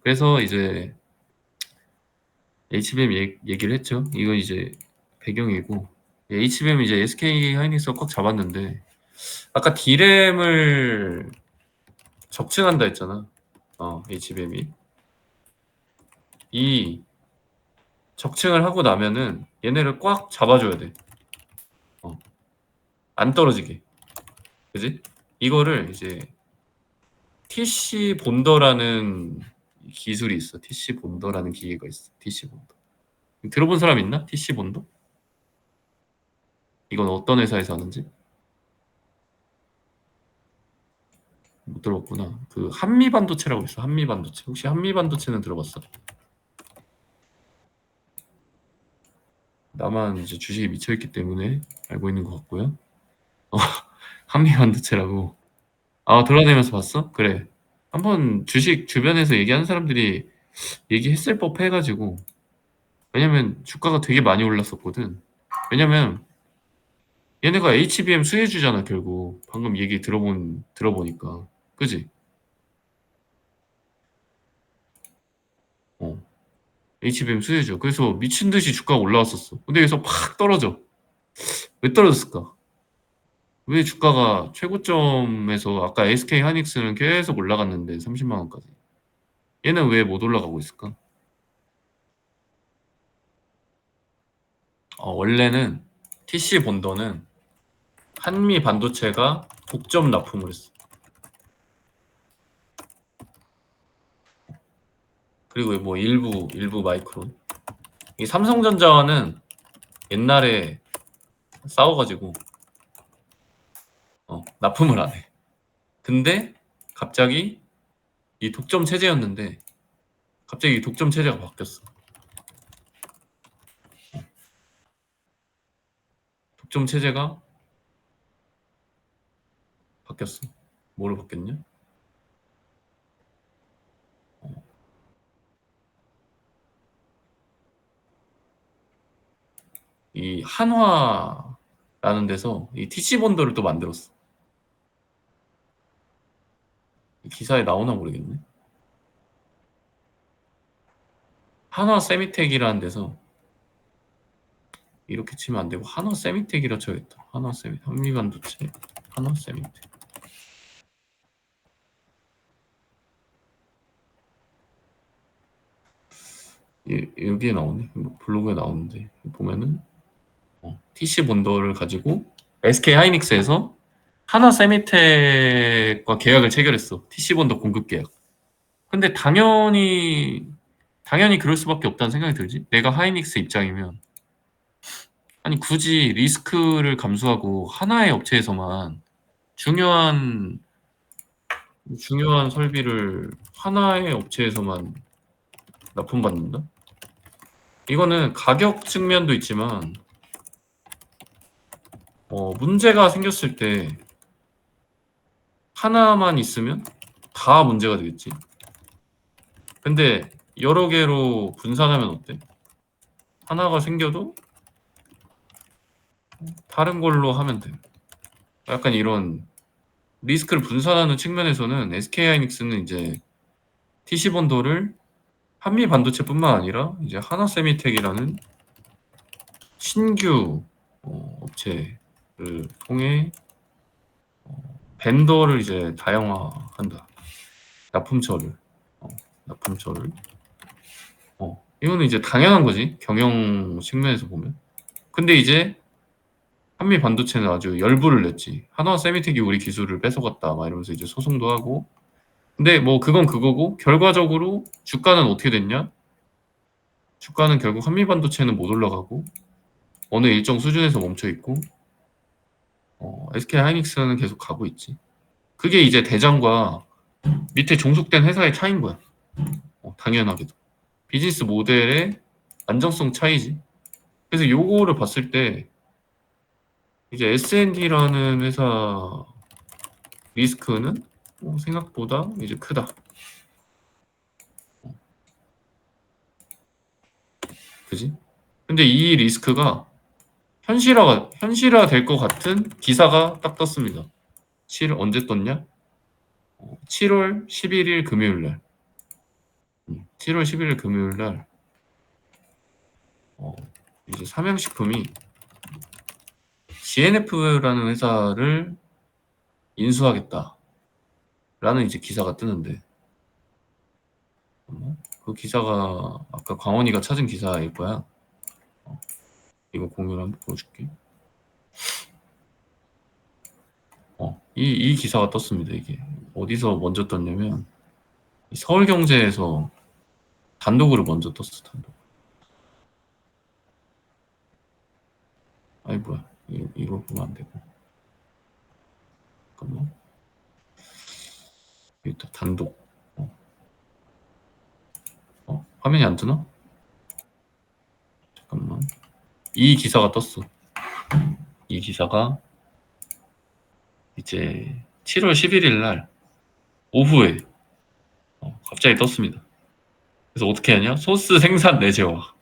그래서 이제 HBM 얘기를 했죠. 이건 이제 배경이고, HBM 이제 SK 하이닉스가 꽉 잡았는데, 아까 D램을 적층한다 했잖아. HBM이. 이 적층을 하고 나면은 얘네를 꽉 잡아줘야 돼. 안 떨어지게. 그지? 이거를 이제 TC 본더라는 기술이 있어. TC 본더라는 기계가 있어. TC 본더. 들어본 사람 있나? TC 본더? 이건 어떤 회사에서 하는지? 못 들어봤구나. 그 한미반도체라고 있어. 한미반도체. 혹시 한미반도체는 들어봤어? 나만 이제 주식에 미쳐있기 때문에 알고 있는 것 같고요. 어, 한미반도체라고. 아, 돌아다니면서 봤어? 그래. 한번 주식 주변에서 얘기하는 사람들이 얘기했을 법해 해가지고. 왜냐면 주가가 되게 많이 올랐었거든. 왜냐면 얘네가 HBM 수혜주잖아, 결국. 방금 얘기 들어보니까. 그지? 어. HBM 수혜주. 그래서 미친 듯이 주가가 올라왔었어. 근데 여기서 팍 떨어져. 왜 떨어졌을까? 왜 주가가 최고점에서 아까 SK 하이닉스는 계속 올라갔는데 30만 원까지. 얘는 왜 못 올라가고 있을까? 원래는 TC 본더는 한미 반도체가 독점 납품을 했어. 그리고 뭐 일부 마이크론. 이 삼성전자와는 옛날에 싸워가지고 납품을 안 해. 근데 갑자기 이 독점 체제였는데 갑자기 이 독점 체제가 바뀌었어. 독점 체제가 바뀌었어. 뭐로 바뀌었냐? 이 한화라는 데서 이 TC 본더를 또 만들었어. 기사에 나오나 모르겠네. 한화 세미텍이라는 데서 이렇게 치면 안 되고 한화 세미텍이라 쳐야겠다. 한화 세미 한미반도체 한화 세미텍. 여기에 나오네. 블로그에 나오는데 보면은 TC 본더를 가지고 SK 하이닉스에서 하나 세미텍과 계약을 체결했어. TC 본더 공급 계약. 근데 당연히 그럴 수밖에 없다는 생각이 들지. 내가 하이닉스 입장이면 아니 굳이 리스크를 감수하고 하나의 업체에서만 중요한 설비를 하나의 업체에서만 납품받는다? 이거는 가격 측면도 있지만 문제가 생겼을 때 하나만 있으면 다 문제가 되겠지. 근데 여러 개로 분산하면 어때? 하나가 생겨도 다른 걸로 하면 돼. 약간 이런 리스크를 분산하는 측면에서는 SK하이닉스는 이제 TC 본도를 한미 반도체뿐만 아니라 이제 하나세미텍이라는 신규 업체를 통해 벤더를 이제 다양화한다. 납품처를. 납품처를. 이거는 이제 당연한 거지. 경영 측면에서 보면. 근데 이제 한미 반도체는 아주 열불을 냈지. 한화 세미텍이 우리 기술을 뺏어갔다. 막 이러면서 이제 소송도 하고. 근데 뭐 그건 그거고 결과적으로 주가는 어떻게 됐냐? 주가는 결국 한미 반도체는 못 올라가고 어느 일정 수준에서 멈춰 있고 SK 하이닉스는 계속 가고 있지. 그게 이제 대장과 밑에 종속된 회사의 차이인 거야. 당연하게도. 비즈니스 모델의 안정성 차이지. 그래서 요거를 봤을 때 이제 S&D라는 회사 리스크는 생각보다 이제 크다. 그지? 근데 이 리스크가 현실화 될 것 같은 기사가 딱 떴습니다. 언제 떴냐? 7월 11일 금요일 날. 7월 11일 금요일 날 이제 삼양식품이 GNF라는 회사를 인수하겠다라는 이제 기사가 뜨는데, 그 기사가 아까 광원이가 찾은 기사일 거야. 이거 공유를 한번 보여줄게. 이 기사가 떴습니다. 이게 어디서 먼저 떴냐면 서울경제에서 단독으로 먼저 떴어. 단독. 아이 뭐야, 이거 보면 안 되고. 잠깐만. 여기 있다. 단독. 화면이 안 뜨나? 잠깐만. 이 기사가 떴어. 이 기사가 이제 7월 11일 날 오후에 갑자기 떴습니다. 그래서 어떻게 하냐? 소스 생산 내재화.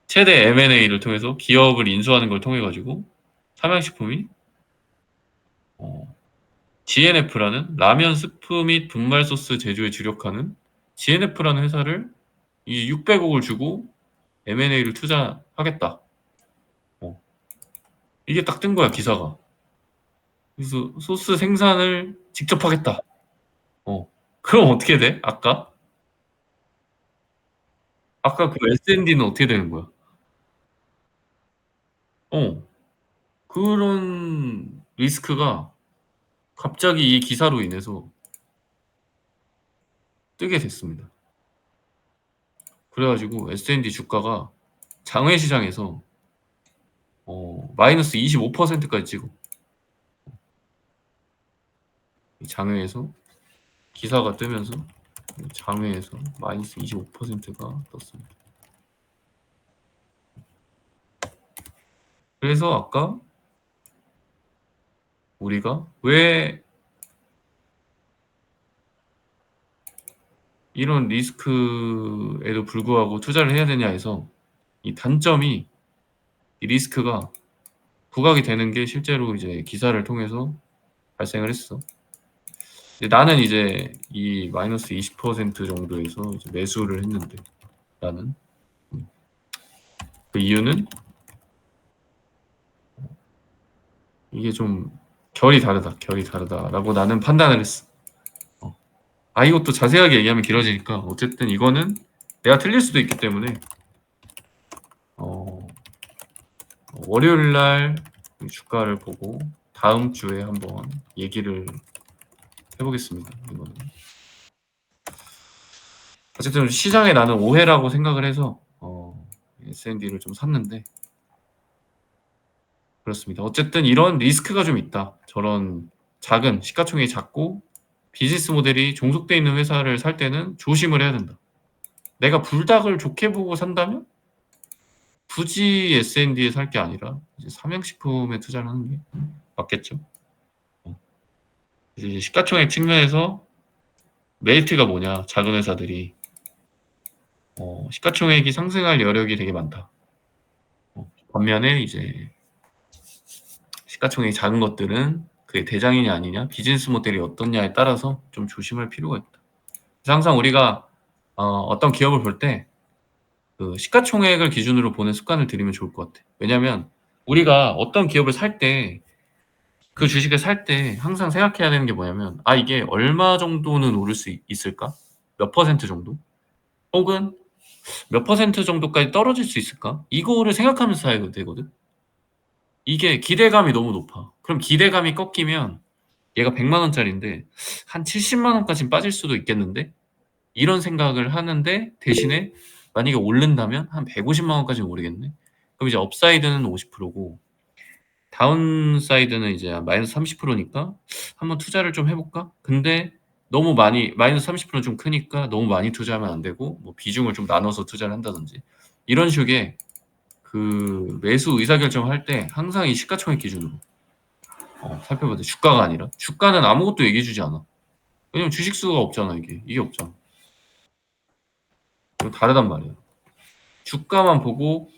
최대 M&A를 통해서 기업을 인수하는 걸 통해 가지고 삼양식품이 GNF라는 라면 스프 및 분말 소스 제조에 주력하는 GNF라는 회사를 이 600억을 주고 M&A를 투자하겠다. 이게 딱 뜬 거야, 기사가. 그래서 소스 생산을 직접 하겠다. 그럼 어떻게 돼? 아까 그 S&D는 어떻게 되는 거야? 그런 리스크가 갑자기 이 기사로 인해서 뜨게 됐습니다. 그래가지고 S&D 주가가 장외 시장에서 마이너스 25%까지 찍어. 장외에서 기사가 뜨면서 장외에서 마이너스 25%가 떴습니다. 그래서 아까 우리가 왜 이런 리스크에도 불구하고 투자를 해야 되냐 해서 이 단점이, 이 리스크가 부각이 되는 게 실제로 이제 기사를 통해서 발생을 했어. 나는 이제 이 마이너스 20% 정도에서 이제 매수를 했는데, 나는 그 이유는 이게 좀 결이 다르다라고 나는 판단을 했어. 이것도 자세하게 얘기하면 길어지니까 어쨌든 이거는 내가 틀릴 수도 있기 때문에 월요일 날 주가를 보고 다음 주에 한번 얘기를 해보겠습니다. 이거는 어쨌든 시장에 나는 오해라고 생각을 해서 S&D를 좀 샀는데, 그렇습니다. 어쨌든 이런 리스크가 좀 있다. 저런 작은 시가총액이 작고 비즈니스 모델이 종속돼 있는 회사를 살 때는 조심을 해야 된다. 내가 불닭을 좋게 보고 산다면 굳이 S&D에 살 게 아니라 이제 삼양식품에 투자를 하는 게 맞겠죠. 이제 시가총액 측면에서 메리트가 뭐냐? 작은 회사들이 시가총액이 상승할 여력이 되게 많다. 반면에 이제 시가총액이 작은 것들은 그게 대장이냐 아니냐, 비즈니스 모델이 어떻냐에 따라서 좀 조심할 필요가 있다. 그래서 항상 우리가 어떤 기업을 볼 때 그 시가총액을 기준으로 보는 습관을 들이면 좋을 것 같아. 왜냐면 우리가 어떤 기업을 살 때, 그 주식을 살 때 항상 생각해야 되는 게 뭐냐면, 이게 얼마 정도는 오를 수 있을까? 몇 퍼센트 정도? 혹은 몇 퍼센트 정도까지 떨어질 수 있을까? 이거를 생각하면서 사야 되거든. 이게 기대감이 너무 높아. 그럼 기대감이 꺾이면 얘가 100만 원짜리인데 한 70만 원까지는 빠질 수도 있겠는데? 이런 생각을 하는데, 대신에 만약에 오른다면 한 150만 원까지는 오르겠네? 그럼 이제 업사이드는 50%고 다운사이드는 이제 마이너스 30%니까 한번 투자를 좀 해볼까? 근데 너무 많이, 마이너스 30%는 좀 크니까 너무 많이 투자하면 안 되고, 뭐 비중을 좀 나눠서 투자를 한다든지, 이런 식의 그 매수 의사결정을 할 때 항상 이 시가총액 기준으로 살펴봐야 돼. 주가가 아니라. 주가는 아무것도 얘기해주지 않아. 왜냐면 주식수가 없잖아. 이게 없잖아. 이거 다르단 말이야. 주가만 보고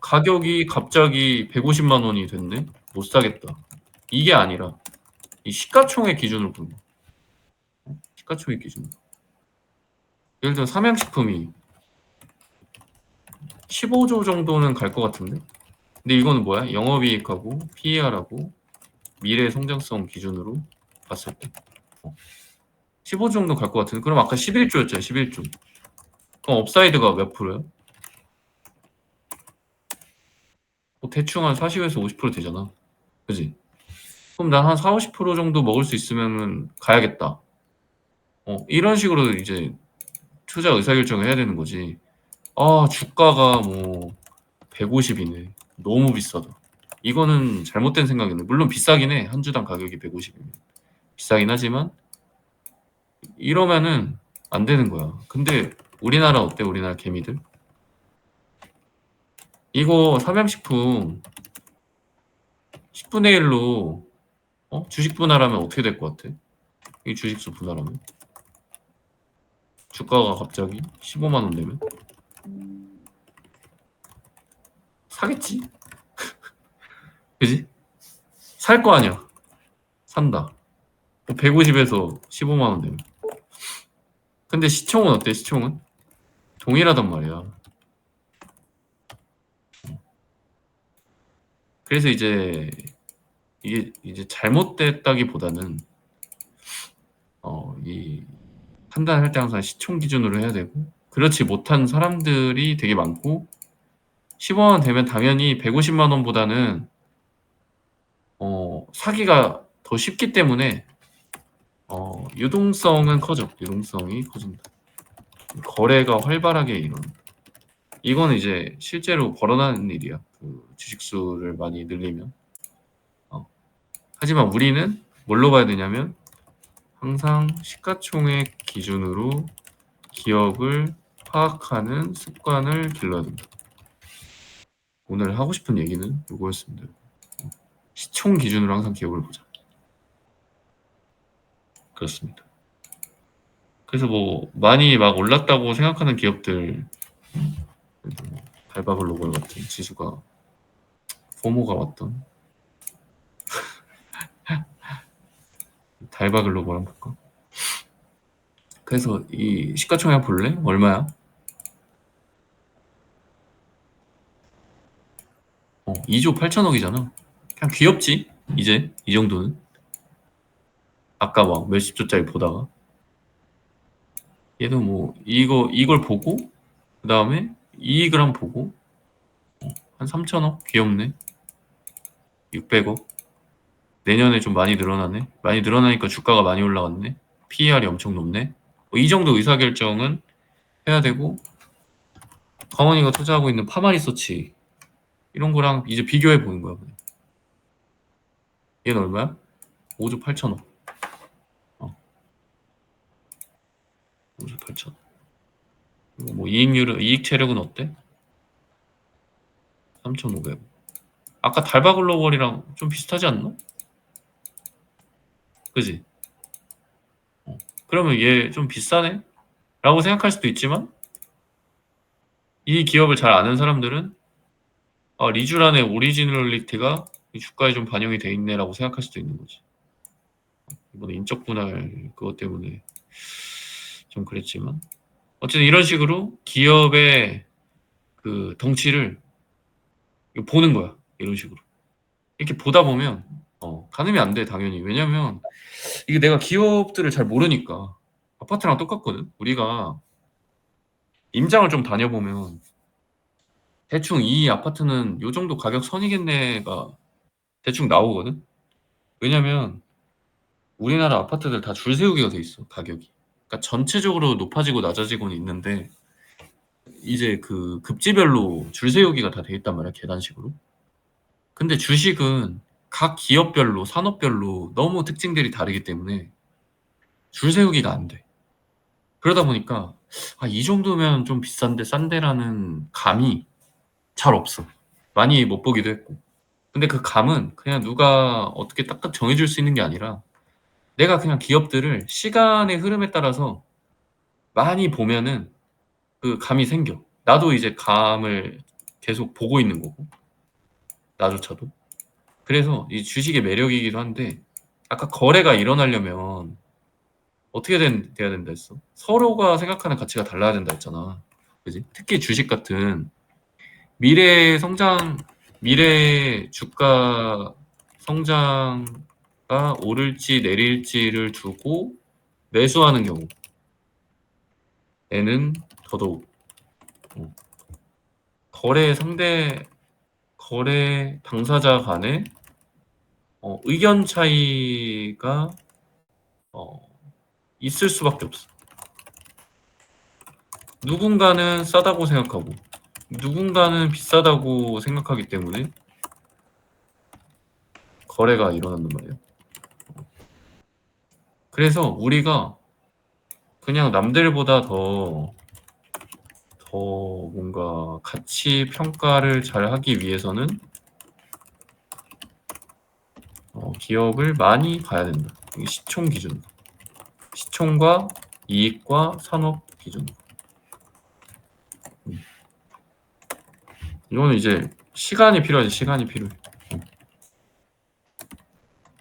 가격이 갑자기 150만 원이 됐네? 못 사겠다. 이게 아니라 이 시가총액 기준으로 보는 거야. 시가총액 기준. 예를 들어 삼양식품이 15조 정도는 갈 것 같은데? 근데 이거는 뭐야? 영업이익하고 PER하고 미래 성장성 기준으로 봤을 때 15조 정도 갈 것 같은데? 그럼 아까 11조였잖아요. 11조. 그럼 업사이드가 몇 프로야? 뭐 대충 한 40에서 50% 되잖아. 그지? 그럼 난 한 4, 50% 정도 먹을 수 있으면은 가야겠다. 이런 식으로 이제 투자 의사결정을 해야 되는 거지. 아, 주가가 뭐 150이네. 너무 비싸다. 이거는 잘못된 생각이네. 물론 비싸긴 해. 한 주당 가격이 150이면. 비싸긴 하지만 이러면은 안 되는 거야. 근데 우리나라 어때? 우리나라 개미들? 이거 삼양식품 10분의 1로 주식 분할하면 어떻게 될 것 같아? 이 주식수 분할하면 주가가 갑자기 15만 원 되면 사겠지? 그지? 살 거 아니야. 산다. 150에서 15만 원 되면. 근데 시총은 어때? 시총은 동일하단 말이야. 그래서 이게 이제 잘못됐다기보다는 이 판단할 때 항상 시총 기준으로 해야 되고, 그렇지 못한 사람들이 되게 많고, 15만 원 되면 당연히 150만 원보다는 사기가 더 쉽기 때문에 유동성은 커져. 유동성이 커진다. 거래가 활발하게 일어나. 이거는 이제 실제로 벌어나는 일이야. 그 주식수를 많이 늘리면. 어. 하지만 우리는 뭘로 봐야 되냐면 항상 시가총액 기준으로 기업을 파악하는 습관을 길러야 된다. 오늘 하고 싶은 얘기는 이거였습니다. 시총 기준으로 항상 기업을 보자. 그렇습니다. 그래서 뭐 많이 막 올랐다고 생각하는 기업들, 달바글로벌 같은 지수가 포모가 왔던 달바글로벌 한번 볼까? 그래서 이 시가총액 볼래? 얼마야? 2조 8천억이잖아. 그냥 귀엽지? 이제 이 정도는. 아까 막 몇십 조짜리 보다가 얘도 뭐 이걸 보고 그 다음에 이익을 한번 보고 한 3천억 귀엽네. 600억 내년에 좀 많이 늘어나네. 많이 늘어나니까 주가가 많이 올라갔네. PER이 엄청 높네. 뭐이 정도 의사결정은 해야 되고, 강원이가 투자하고 있는 파마리서치 이런 거랑 이제 비교해 보는 거야. 그냥. 얘는 얼마야? 5조 8천억. 5조 8천억. 뭐 이익 체력은 어때? 3,500억. 아까 달바글로벌이랑 좀 비슷하지 않나? 그지? 그러면 얘 좀 비싸네? 라고 생각할 수도 있지만 이 기업을 잘 아는 사람들은 리쥬란의 오리지널리티가 이 주가에 좀 반영이 돼 있네라고 생각할 수도 있는 거지. 이번에 인적 분할 그것 때문에 좀 그랬지만 어쨌든 이런 식으로 기업의 그 덩치를 보는 거야. 이런 식으로. 이렇게 보다 보면 가늠이 안 돼, 당연히. 왜냐면 이게 내가 기업들을 잘 모르니까. 아파트랑 똑같거든. 우리가 임장을 좀 다녀보면 대충 이 아파트는 요 정도 가격 선이겠네가 대충 나오거든. 왜냐면 우리나라 아파트들 다 줄 세우기가 돼 있어, 가격이. 그러니까 전체적으로 높아지고 낮아지고는 있는데 이제 그 급지별로 줄 세우기가 다 돼 있단 말이야, 계단식으로. 근데 주식은 각 기업별로 산업별로 너무 특징들이 다르기 때문에 줄 세우기가 안 돼. 그러다 보니까 이 정도면 좀 비싼데 싼데라는 감이 잘 없어. 많이 못 보기도 했고. 근데 그 감은 그냥 누가 어떻게 딱딱 정해줄 수 있는 게 아니라 내가 그냥 기업들을 시간의 흐름에 따라서 많이 보면은 그 감이 생겨. 나도 이제 감을 계속 보고 있는 거고, 나조차도. 그래서 이 주식의 매력이기도 한데, 아까 거래가 일어나려면 어떻게 돼야 된다 했어? 서로가 생각하는 가치가 달라야 된다 했잖아. 그지? 특히 주식 같은 미래 성장, 미래 주가 성장가 오를지 내릴지를 두고 매수하는 경우에는 더더욱 어, 거래 당사자 간의 의견 차이가 어, 있을 수밖에 없어. 누군가는 싸다고 생각하고 누군가는 비싸다고 생각하기 때문에 거래가 일어난단 말이에요. 그래서 우리가 그냥 남들보다 더 뭔가 가치 평가를 잘 하기 위해서는 기업을 많이 봐야 된다. 이게 시총 기준. 시총과 이익과 산업 기준. 이거는 이제 시간이 필요하지. 시간이 필요해.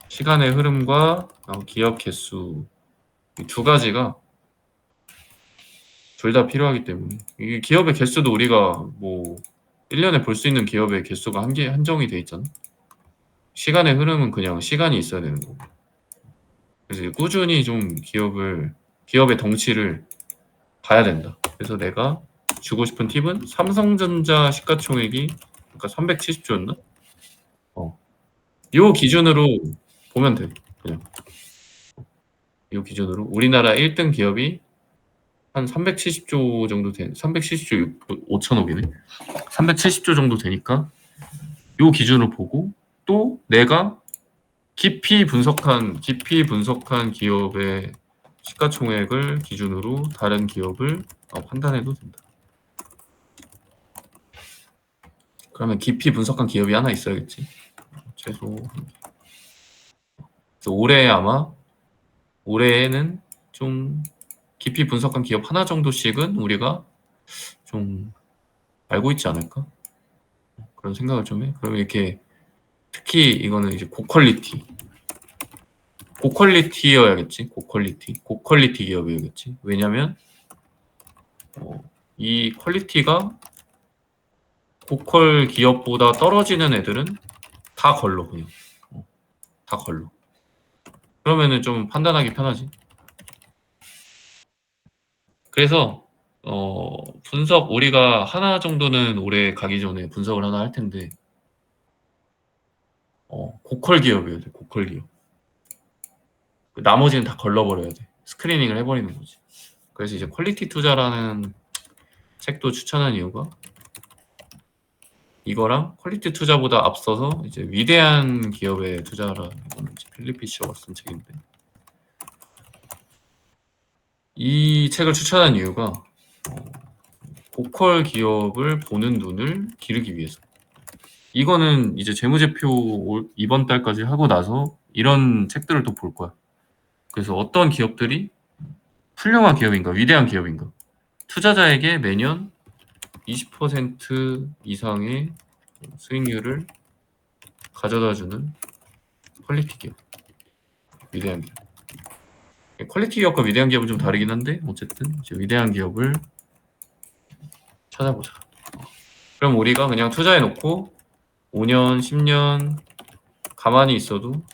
시간의 흐름과 기업 개수 이 두 가지가 둘 다 필요하기 때문에 이게 기업의 개수도 우리가 뭐 1년에 볼 수 있는 기업의 개수가 한정이 돼 있잖아. 시간의 흐름은 그냥 시간이 있어야 되는 거고. 그래서 꾸준히 좀 기업의 덩치를 봐야 된다. 그래서 내가 주고 싶은 팁은 삼성전자 시가총액이 아까 370조였나? 요 기준으로 보면 돼. 그냥 요 기준으로 우리나라 1등 기업이 한 370조 정도 370조 5천억이네. 370조 정도 되니까 요 기준으로 보고 또 내가 깊이 분석한 기업의 시가총액을 기준으로 다른 기업을 판단해도 된다. 그러면 깊이 분석한 기업이 하나 있어야겠지. 최소. 그래서 올해에는 좀 깊이 분석한 기업 하나 정도씩은 우리가 좀 알고 있지 않을까? 그런 생각을 좀 해. 그러면 이렇게 특히 이거는 이제 고퀄리티여야겠지. 고퀄리티 기업이어야겠지. 왜냐면 이 퀄리티가 고퀄 기업보다 떨어지는 애들은 다 걸러 그냥 다 걸러. 그러면은 좀 판단하기 편하지. 그래서 분석 우리가 하나 정도는 올해 가기 전에 분석을 하나 할 텐데 고퀄 기업이어야 돼. 고퀄 기업. 나머지는 다 걸러버려야 돼. 스크리닝을 해버리는 거지. 그래서 이제 퀄리티 투자라는 책도 추천한 이유가 이거랑 퀄리티 투자보다 앞서서 이제 위대한 기업에 투자하라. 이거는 이제 필립 피셔가 쓴 책인데 이 책을 추천한 이유가 고퀄 기업을 보는 눈을 기르기 위해서. 이거는 이제 재무제표 이번 달까지 하고 나서 이런 책들을 또 볼 거야. 그래서 어떤 기업들이 훌륭한 기업인가, 위대한 기업인가. 투자자에게 매년 20% 이상의 수익률을 가져다주는 퀄리티 기업, 위대한 기업. 퀄리티 기업과 위대한 기업은 좀 다르긴 한데 어쨌든 이제 위대한 기업을 찾아보자. 그럼 우리가 그냥 투자해놓고 5년, 10년 가만히 있어도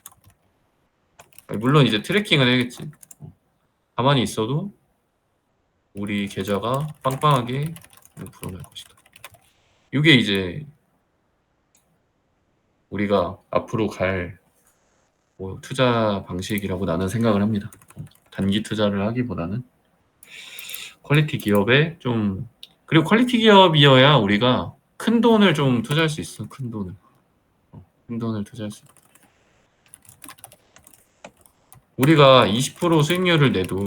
물론 이제 트래킹은 해야겠지. 가만히 있어도 우리 계좌가 빵빵하게 불어날 것이다. 이게 이제 우리가 앞으로 갈 투자 방식이라고 나는 생각을 합니다. 단기 투자를 하기보다는 퀄리티 기업에 좀 그리고 퀄리티 기업이어야 우리가 큰 돈을 좀 투자할 수 있어. 큰 돈을 투자할 수 있어. 우리가 20% 수익률을 내도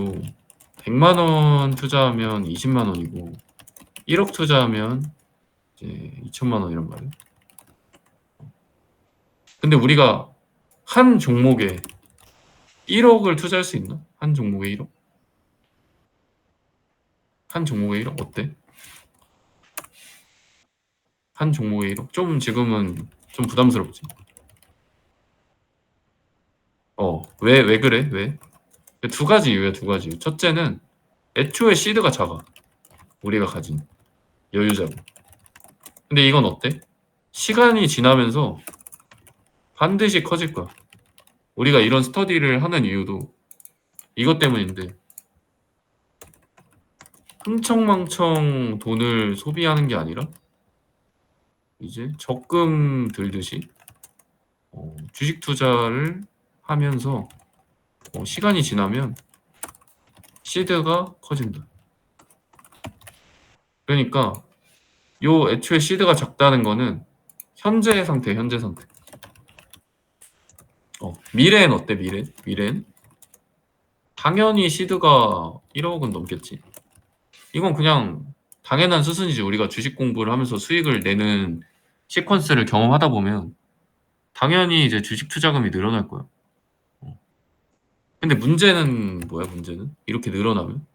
100만 원 투자하면 20만 원이고 1억 투자하면 이제 2천만 원이란 말이에요. 근데 우리가 한 종목에 1억을 투자할 수 있나? 한 종목에 1억? 한 종목에 1억 어때? 한 종목에 1억? 좀 지금은 좀 부담스럽지. 왜 그래? 왜? 두 가지 이유야, 두 가지 이유. 첫째는 애초에 시드가 작아. 우리가 가진 여유자금. 근데 이건 어때? 시간이 지나면서 반드시 커질 거야. 우리가 이런 스터디를 하는 이유도 이것 때문인데, 흥청망청 돈을 소비하는 게 아니라 이제 적금 들듯이 주식 투자를 하면서 시간이 지나면 시드가 커진다. 그러니까 요 애초에 시드가 작다는 거는 현재 상태, 현재 상태. 미래엔 어때? 미래엔 당연히 시드가 1억은 넘겠지. 이건 그냥 당연한 수순이지. 우리가 주식 공부를 하면서 수익을 내는 시퀀스를 경험하다 보면 당연히 이제 주식 투자금이 늘어날 거야. 근데 문제는 뭐야? 문제는 이렇게 늘어나면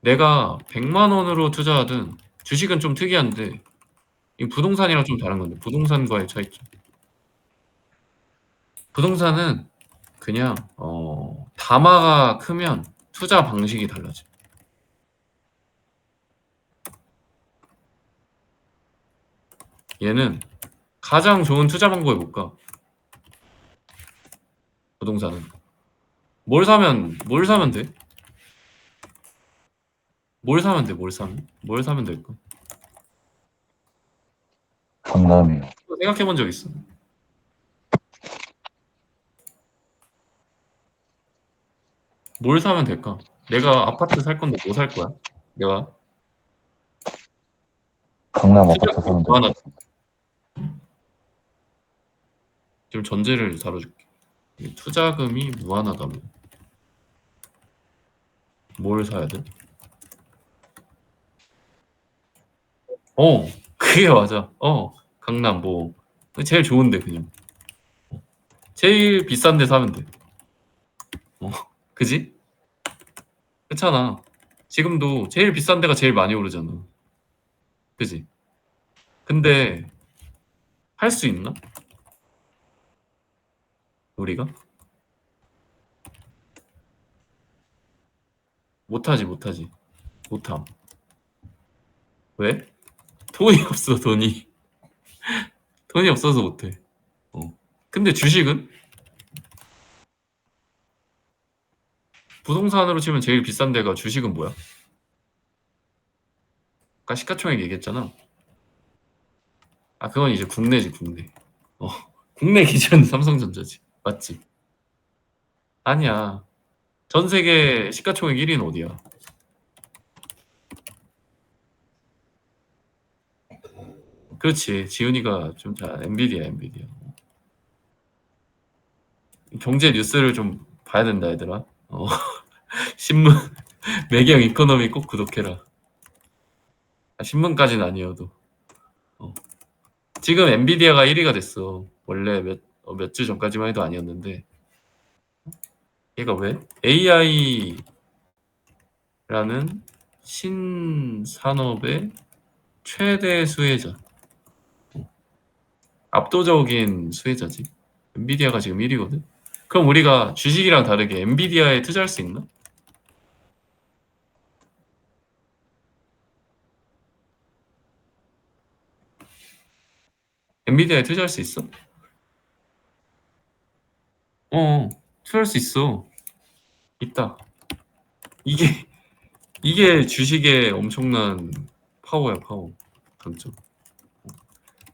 내가 100만 원으로 투자하든, 주식은 좀 특이한데 이 부동산이랑 좀 다른 건데, 부동산과의 차이점. 부동산은 그냥 담화가 크면 투자 방식이 달라져. 얘는 가장 좋은 투자 방법이 뭘까? 부동산은 뭘 사면 돼? 뭘 사면 될까? 강남이요. 생각해 본 적 있어? 뭘 사면 될까? 내가 아파트 살 건데 뭐 살 거야? 내가 강남 아파트 투자금이 사면 될 것 무한하다. 같습니다. 지금 전제를 다뤄줄게. 투자금이 무한하다면 뭘 사야 돼? 그게 맞아. 강남 뭐 제일 좋은데, 그냥 제일 비싼 데 사면 돼. 그지? 그렇잖아. 지금도 제일 비싼 데가 제일 많이 오르잖아. 그지? 근데 할 수 있나? 우리가? 못하지, 못하지. 못함. 왜? 돈이 없어, 돈이. 돈이 없어서 못해. 어. 근데 주식은? 부동산으로 치면 제일 비싼 데가, 주식은 뭐야? 아까 시가총액 얘기했잖아. 그건 이제 국내지, 국내. 어. 국내 기준 삼성전자지. 맞지? 아니야. 전 세계 시가총액 1위는 어디야? 그렇지. 지훈이가 좀 잘, 엔비디아. 경제 뉴스를 좀 봐야 된다, 얘들아. 신문, 매경 이코노미 꼭 구독해라. 신문까지는 아니어도. 지금 엔비디아가 1위가 됐어. 원래 몇 주 전까지만 해도 아니었는데. 얘가 왜? AI라는 신산업의 최대 수혜자. 압도적인 수혜자지. 엔비디아가 지금 1위거든. 그럼 우리가 주식이랑 다르게 엔비디아에 투자할 수 있나? 엔비디아에 투자할 수 있어? 투자할 수 있어. 있다. 이게 이게 주식의 엄청난 파워야, 파워. 강점.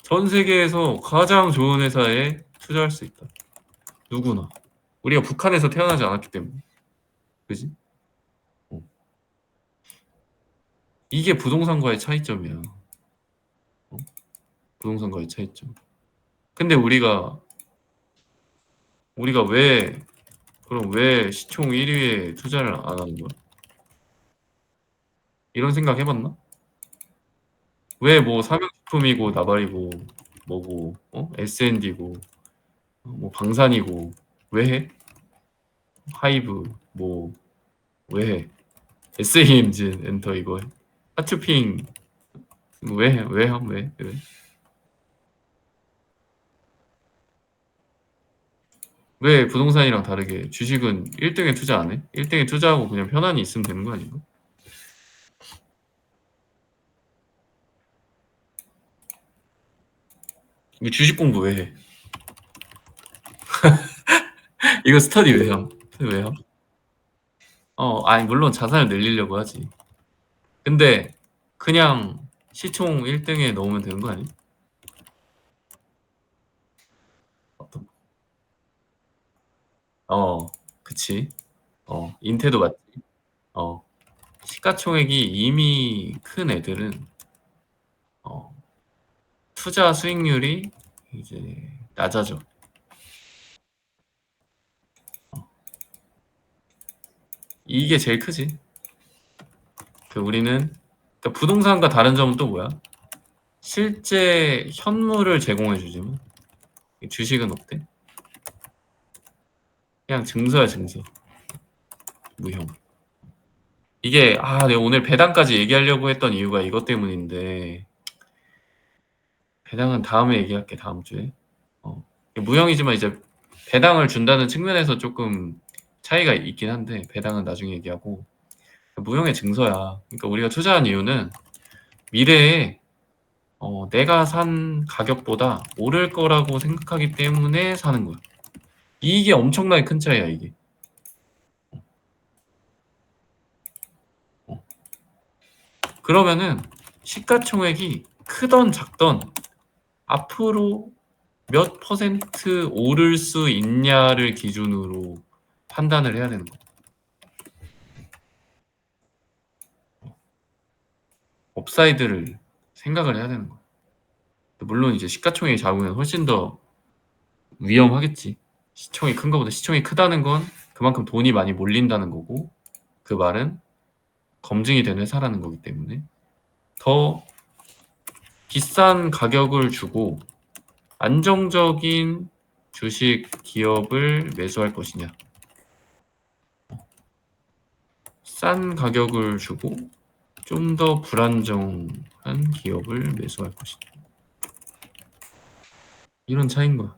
전 세계에서 가장 좋은 회사에 투자할 수 있다. 누구나. 우리가 북한에서 태어나지 않았기 때문에. 그지? 어. 이게 부동산과의 차이점이야. 부동산과의 차이점. 근데 우리가 왜 시총 1위에 투자를 안 하는 거야? 이런 생각 해봤나? 왜 뭐 사명식품이고 나발이고 뭐고 S&D고 뭐 방산이고 왜 해? 하이브 뭐 왜 해? SA임진 엔터 이거 해? 하츄핑 왜 해? 왜 함? 왜 부동산이랑 다르게 주식은 1등에 투자 안 해? 1등에 투자하고 그냥 편안히 있으면 되는 거 아닌가? 이거 주식 공부 왜 해? 이거 스터디 왜 함? 왜 함? 아니 물론 자산을 늘리려고 하지. 근데 그냥 시총 1등에 넣으면 되는 거 아니? 어떤 그치. 인테도 맞지. 어, 시가총액이 이미 큰 애들은 어, 투자 수익률이 이제 낮아져. 이게 제일 크지. 우리는 그러니까 부동산과 다른 점은 또 뭐야? 실제 현물을 제공해 주지만 주식은 없대. 그냥 증서야 증서. 무형. 이게 내가 오늘 배당까지 얘기하려고 했던 이유가 이것 때문인데 배당은 다음에 얘기할게. 다음 주에. 무형이지만 이제 배당을 준다는 측면에서 조금 차이가 있긴 한데 배당은 나중에 얘기하고 무형의 증서야. 그러니까 우리가 투자한 이유는 미래에 내가 산 가격보다 오를 거라고 생각하기 때문에 사는 거야. 이게 엄청나게 큰 차이야 이게. 그러면은 시가총액이 크던 작던 앞으로 몇 퍼센트 오를 수 있냐를 기준으로 판단을 해야 되는 거야. 업사이드를 생각을 해야 되는 거야. 물론 이제 시가총액이 작으면 훨씬 더 위험하겠지. 시총이 큰 거보다 시총이 크다는 건 그만큼 돈이 많이 몰린다는 거고 그 말은 검증이 된 회사라는 거기 때문에 더 비싼 가격을 주고 안정적인 주식 기업을 매수할 것이냐 싼 가격을 주고 좀 더 불안정한 기업을 매수할 것이냐 이런 차이인 거야.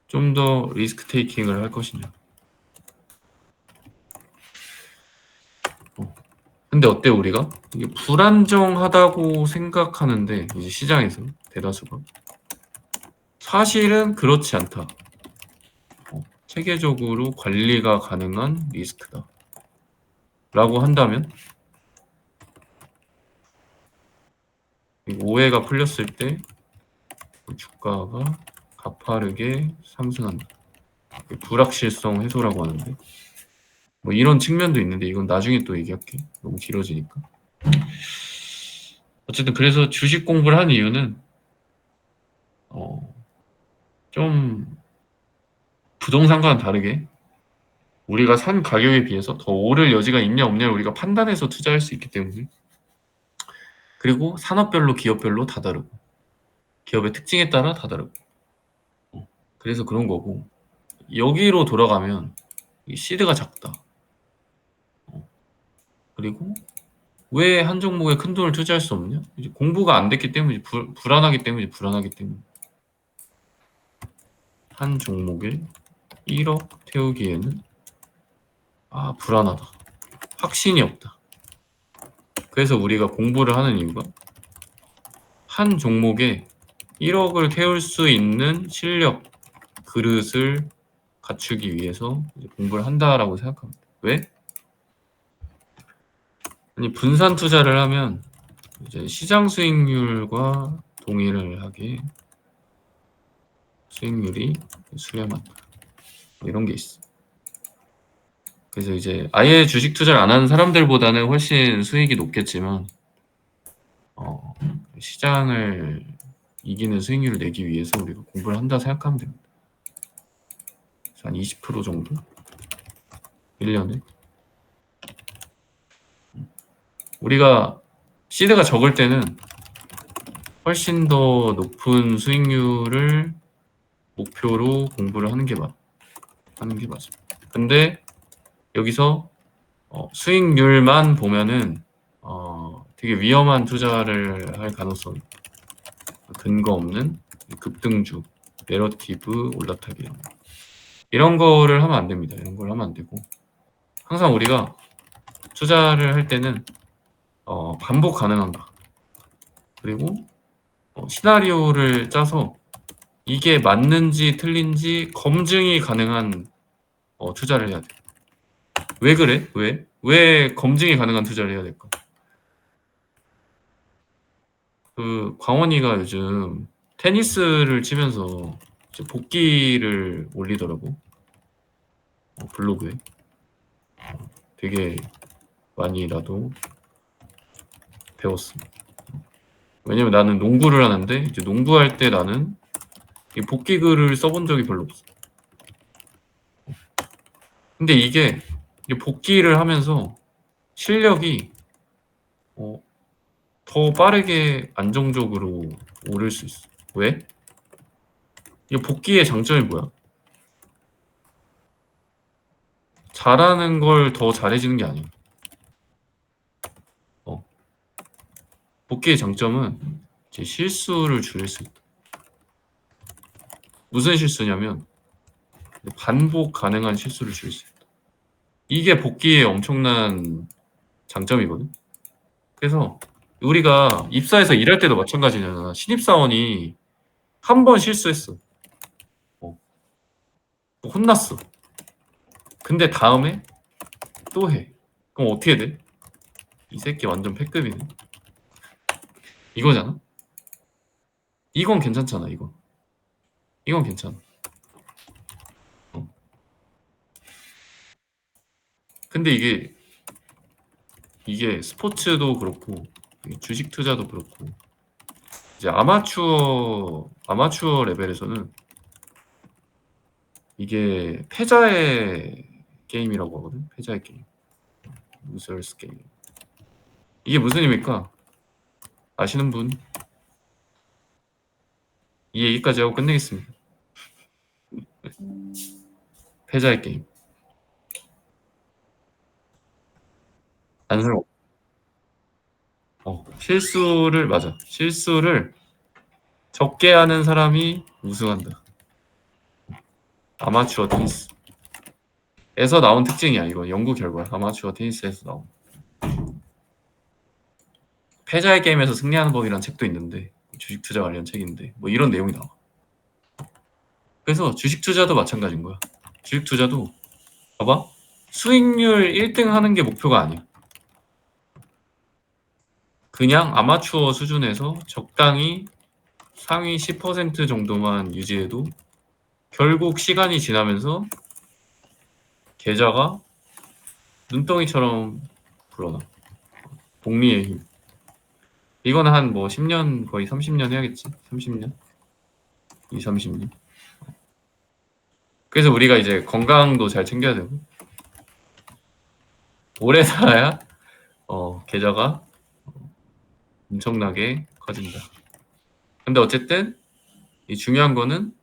좀 더 리스크 테이킹을 할 것이냐. 근데 어때 우리가? 이게 불안정하다고 생각하는데 이제 시장에서 대다수가 사실은 그렇지 않다. 체계적으로 관리가 가능한 리스크다. 라고 한다면 오해가 풀렸을 때 주가가 가파르게 상승한다. 불확실성 해소라고 하는데 뭐 이런 측면도 있는데 이건 나중에 또 얘기할게. 너무 길어지니까. 어쨌든 그래서 주식 공부를 한 이유는 좀 부동산과는 다르게 우리가 산 가격에 비해서 더 오를 여지가 있냐 없냐를 우리가 판단해서 투자할 수 있기 때문에 그리고 산업별로 기업별로 다 다르고 기업의 특징에 따라 다 다르고 그래서 그런 거고 여기로 돌아가면 시드가 작다. 그리고 왜 한 종목에 큰 돈을 투자할 수 없냐? 이제 공부가 안 됐기 때문에 불안하기 때문에 한 종목에 1억 태우기에는 불안하다. 확신이 없다. 그래서 우리가 공부를 하는 이유가 한 종목에 1억을 태울 수 있는 실력, 그릇을 갖추기 위해서 공부를 한다라고 생각합니다. 왜? 아니 분산 투자를 하면 이제 시장 수익률과 동일을 하게 수익률이 수렴한다. 이런 게 있어. 그래서 이제 아예 주식 투자를 안 하는 사람들보다는 훨씬 수익이 높겠지만 시장을 이기는 수익률을 내기 위해서 우리가 공부를 한다 생각하면 됩니다. 그래서 한 20% 정도 1년에 우리가 시드가 적을 때는 훨씬 더 높은 수익률을 목표로 공부를 하는 게 맞아. 근데 여기서 수익률만 보면은 되게 위험한 투자를 할 가능성이 근거 없는 급등주, 내러티브 올라타기 이런 거. 이런 거를 하면 안 됩니다. 이런 걸 하면 안 되고 항상 우리가 투자를 할 때는 반복 가능한가 그리고 시나리오를 짜서 이게 맞는지 틀린지 검증이 가능한 투자를 해야 돼. 왜 그래? 왜 검증이 가능한 투자를 해야 될까? 그 광원이가 요즘 테니스를 치면서 이제 복귀를 올리더라고. 블로그에. 되게 많이 나도 배웠어. 왜냐면 나는 농구를 하는데 이제 농구할 때 나는 이 복귀 글을 써본 적이 별로 없어. 근데 이게 복귀를 하면서 실력이 더 빠르게 안정적으로 오를 수 있어. 왜? 이 복귀의 장점이 뭐야? 잘하는 걸 더 잘해지는 게 아니야. 복귀의 장점은 이제 실수를 줄일 수 있다. 무슨 실수냐면 반복 가능한 실수를 줄일 수 있다. 이게 복귀의 엄청난 장점이거든. 그래서 우리가 입사해서 일할 때도 마찬가지잖아. 신입사원이 한 번 실수했어. 혼났어. 근데 다음에 또 해. 그럼 어떻게 돼? 이 새끼 완전 패급이네. 이거잖아. 이건 괜찮잖아. 이건 괜찮아. 근데 이게 스포츠도 그렇고 주식 투자도 그렇고 이제 아마추어 레벨에서는 이게 패자의 게임이라고 하거든. 패자의 게임. 루저스 게임. 이게 무슨 의미입니까? 아시는 분? 이 얘기까지 하고 끝내겠습니다. 패자의 게임. 단순 실수를 적게 하는 사람이 우승한다. 아마추어 테니스에서 나온 특징이야. 이거 연구 결과야. 아마추어 테니스에서 나온. 패자의 게임에서 승리하는 법이라는 책도 있는데 주식 투자 관련 책인데 뭐 이런 내용이 나와. 그래서 주식 투자도 마찬가지인 거야. 주식 투자도 봐봐. 수익률 1등 하는 게 목표가 아니야. 그냥 아마추어 수준에서 적당히 상위 10% 정도만 유지해도 결국 시간이 지나면서 계좌가 눈덩이처럼 불어나. 복리의 힘. 이거는 한 뭐 10년 거의 30년 해야겠지. 30년? 2, 30년. 그래서 우리가 이제 건강도 잘 챙겨야 되고 오래 살아야 계좌가 엄청나게 커진다. 근데 어쨌든 이 중요한 거는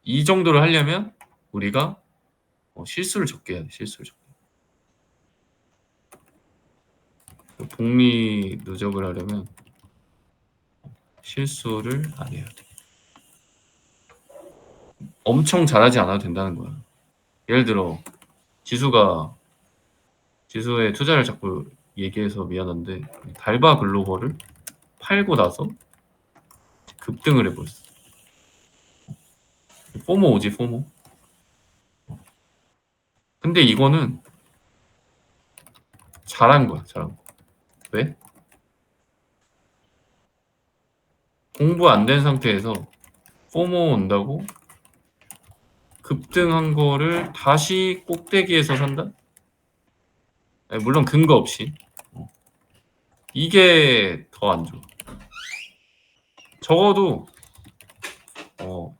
이 정도를 하려면 우리가 실수를 적게 해야 돼. 실수를 적게. 복리 누적을 하려면 실수를 안 해야 돼. 엄청 잘하지 않아도 된다는 거야. 예를 들어 지수에 투자를 자꾸 얘기해서 미안한데 달바 글로벌을 팔고 나서 급등을 해버렸어. 포모 오지 포모. 근데 이거는 잘한 거야. 잘한 거. 왜? 공부 안 된 상태에서 포모 온다고 급등한 거를 다시 꼭대기에서 산다? 물론 근거 없이. 이게 더 안 좋아. 적어도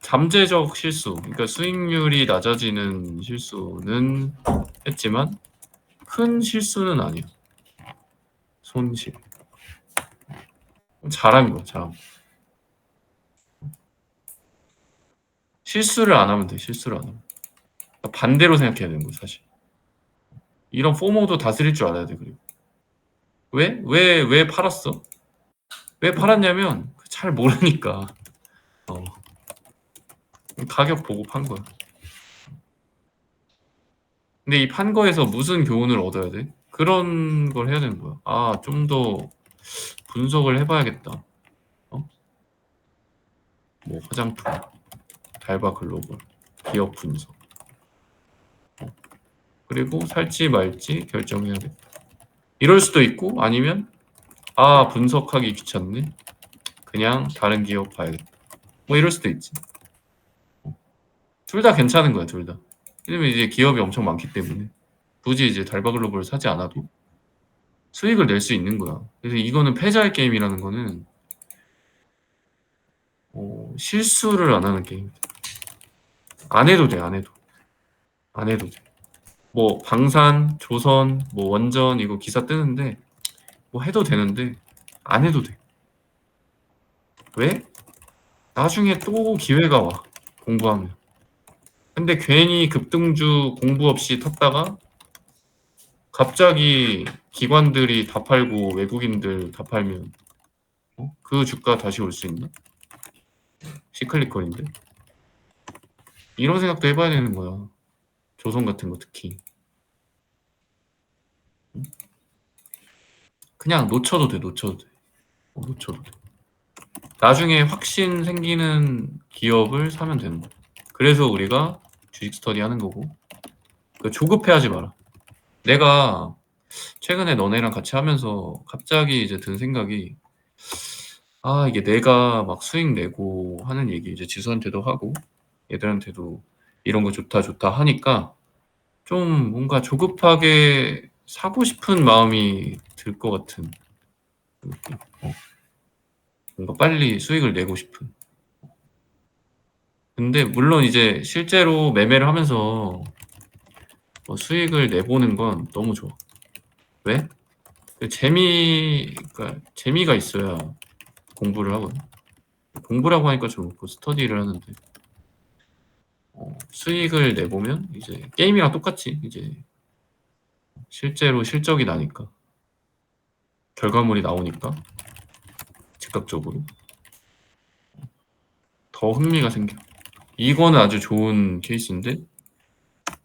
잠재적 실수, 그러니까 수익률이 낮아지는 실수는 했지만 큰 실수는 아니야. 손실. 잘한 거야, 잘한 거. 실수를 안 하면 돼. 실수를 안 하면. 반대로 생각해야 되는 거야, 사실. 이런 포모도 다스릴 줄 알아야 돼. 그리고 왜 팔았어? 왜 팔았냐면 잘 모르니까 가격 보고 판 거야. 근데 이 판 거에서 무슨 교훈을 얻어야 돼? 그런 걸 해야 되는 거야. 아, 좀 더 분석을 해봐야겠다. 어? 뭐 화장품, 달바 글로벌, 기업 분석. 그리고 살지 말지 결정해야겠다. 이럴 수도 있고 아니면 아, 분석하기 귀찮네. 그냥 다른 기업 봐야겠다. 뭐 이럴 수도 있지. 둘 다 괜찮은 거야, 둘 다. 왜냐면 이제 기업이 엄청 많기 때문에 굳이 이제 달바 글로벌을 사지 않아도 수익을 낼 수 있는 거야. 그래서 이거는 패자의 게임이라는 거는 실수를 안 하는 게임. 안 해도 돼, 안 해도. 안 해도 돼. 뭐 방산, 조선, 뭐 원전 이거 기사 뜨는데 뭐 해도 되는데 안 해도 돼. 왜? 나중에 또 기회가 와. 공부하면. 근데 괜히 급등주 공부 없이 탔다가 갑자기 기관들이 다 팔고 외국인들 다 팔면 그 주가 다시 올 수 있나? 시클리컬인데. 이런 생각도 해봐야 되는 거야. 조선 같은 거 특히. 그냥 놓쳐도 돼, 놓쳐도 돼. 놓쳐도 돼. 나중에 확신 생기는 기업을 사면 되는 거야. 그래서 우리가 주식 스터디 하는 거고. 조급해하지 마라. 내가 최근에 너네랑 같이 하면서 갑자기 이제 든 생각이 아, 이게 내가 막 수익 내고 하는 얘기 이제 지수한테도 하고 얘들한테도 이런 거 좋다 좋다 하니까 좀 뭔가 조급하게 사고 싶은 마음이 들 것 같은 느낌. 뭔가 빨리 수익을 내고 싶은. 근데 물론 이제 실제로 매매를 하면서 수익을 내보는 건 너무 좋아. 왜? 그러니까 재미가 있어야 공부를 하거든. 공부라고 하니까 좀 그렇고 스터디를 하는데 수익을 내보면 이제 게임이랑 똑같이 이제 실제로 실적이 나니까 결과물이 나오니까 즉각적으로 더 흥미가 생겨. 이거는 아주 좋은 케이스인데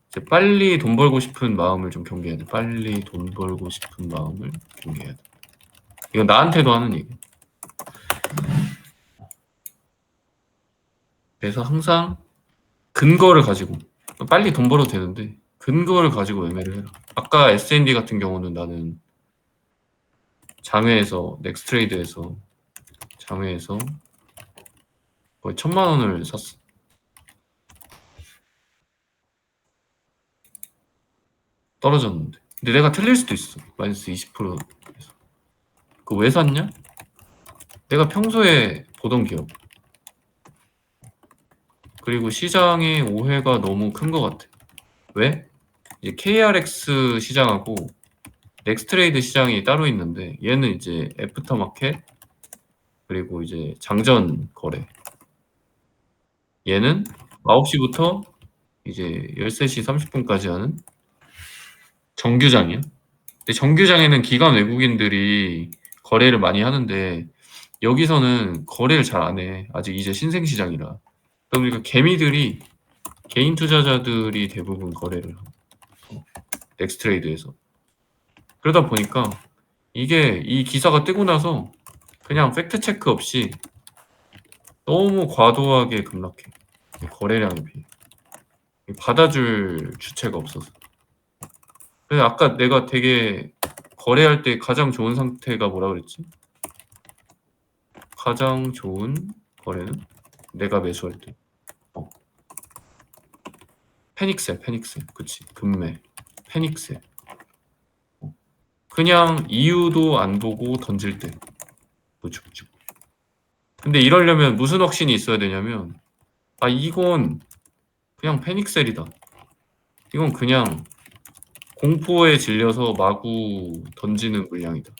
이제 빨리 돈 벌고 싶은 마음을 좀 경계해야 돼. 빨리 돈 벌고 싶은 마음을 경계해야 돼. 이건 나한테도 하는 얘기. 그래서 항상 근거를 가지고 빨리 돈 벌어도 되는데 근거를 가지고 매매를 해라. 아까 S&D 같은 경우는 나는 장외에서 넥스트레이드에서 장외에서 거의 1,000만 원을 샀어. 떨어졌는데. 근데 내가 틀릴 수도 있어. 마이너스 20%에서. 그 왜 샀냐? 내가 평소에 보던 기업. 그리고 시장의 오해가 너무 큰 것 같아. 왜? 이제 KRX 시장하고 넥스트레이드 시장이 따로 있는데 얘는 이제 애프터마켓 그리고 이제 장전 거래. 얘는 9시부터 이제 13시 30분까지 하는 정규장이야. 근데 정규장에는 기관 외국인들이 거래를 많이 하는데 여기서는 거래를 잘 안 해. 아직 이제 신생시장이라. 그러니까 개미들이 개인 투자자들이 대부분 거래를 하고 넥스트레이드에서. 그러다 보니까 이게 이 기사가 뜨고 나서 그냥 팩트 체크 없이 너무 과도하게 급락해. 거래량에 비해. 받아줄 주체가 없어서. 그래서 아까 내가 되게 거래할 때 가장 좋은 상태가 뭐라 그랬지? 가장 좋은 거래는 내가 매수할 때. 패닉셀, 패닉셀. 그치. 급매. 패닉셀. 그냥 이유도 안 보고 던질 때. 우측쭉. 근데 이러려면 무슨 확신이 있어야 되냐면 아, 이건 그냥 패닉셀이다. 이건 그냥 공포에 질려서 마구 던지는 물량이다.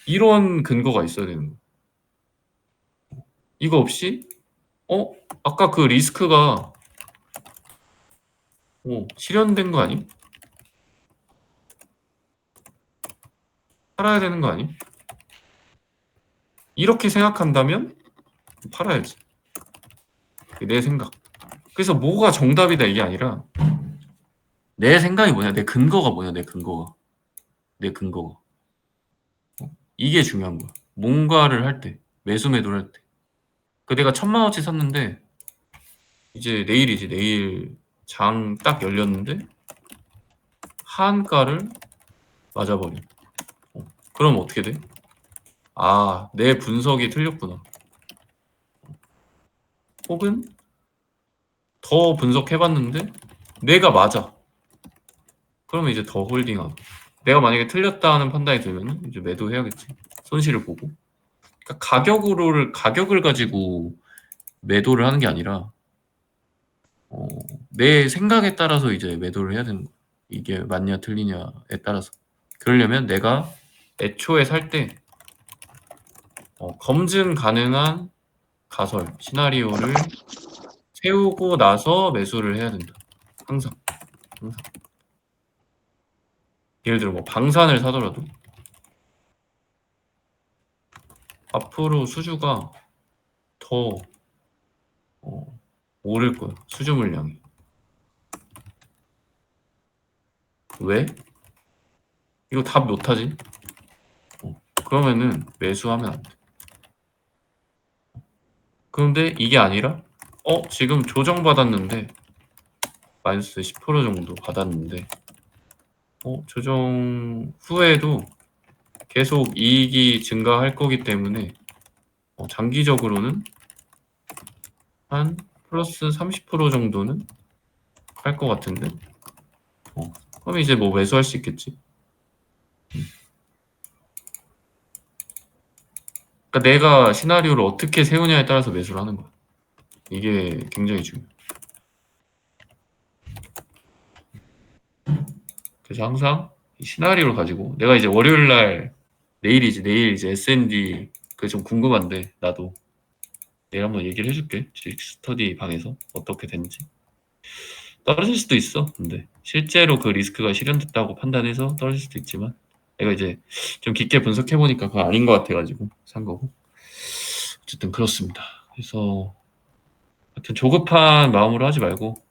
이런 근거가 있어야 되는 거야. 이거 없이 아까 그 리스크가 실현된 거 아니? 팔아야 되는 거 아니? 이렇게 생각한다면 팔아야지. 내 생각. 그래서 뭐가 정답이다 이게 아니라 내 생각이 뭐냐, 내 근거가 뭐냐, 내 근거가. 이게 중요한 거야. 뭔가를 할 때, 매수매도를 할 때. 내가 1,000만 원치 샀는데 이제 내일이지, 내일 장 딱 열렸는데 하한가를 맞아버려. 그럼 어떻게 돼? 아, 내 분석이 틀렸구나. 혹은 더 분석해봤는데 내가 맞아. 그러면 이제 더 홀딩하고. 내가 만약에 틀렸다는 판단이 들면 이제 매도해야겠지. 손실을 보고. 그러니까 가격을 가지고 매도를 하는 게 아니라 내 생각에 따라서 이제 매도를 해야 되는 거야. 이게 맞냐 틀리냐에 따라서. 그러려면 내가 애초에 살 때 검증 가능한 가설, 시나리오를 세우고 나서 매수를 해야 된다. 항상. 예를 들어 뭐 방산을 사더라도 앞으로 수주가 더 오를 거야. 수주 물량이. 왜? 이거 답 못하지? 그러면은 매수하면 안 돼. 그런데 이게 아니라 지금 조정받았는데 마이너스 10% 정도 받았는데 조정 후에도 계속 이익이 증가할 거기 때문에 장기적으로는 한 플러스 30% 정도는 할 것 같은데 그럼 이제 뭐 매수할 수 있겠지. 그러니까 내가 시나리오를 어떻게 세우냐에 따라서 매수를 하는 거야. 이게 굉장히 중요해. 그래서 항상 이 시나리오를 가지고 내가 이제 월요일 날 내일 이제 S&D 그게 좀 궁금한데 나도 내일 한번 얘기를 해줄게. 주식 스터디 방에서 어떻게 됐는지. 떨어질 수도 있어. 근데 실제로 그 리스크가 실현됐다고 판단해서 떨어질 수도 있지만 내가 이제 좀 깊게 분석해 보니까 그거 아닌 것 같아가지고 산 거고. 어쨌든 그렇습니다. 그래서 하여튼 조급한 마음으로 하지 말고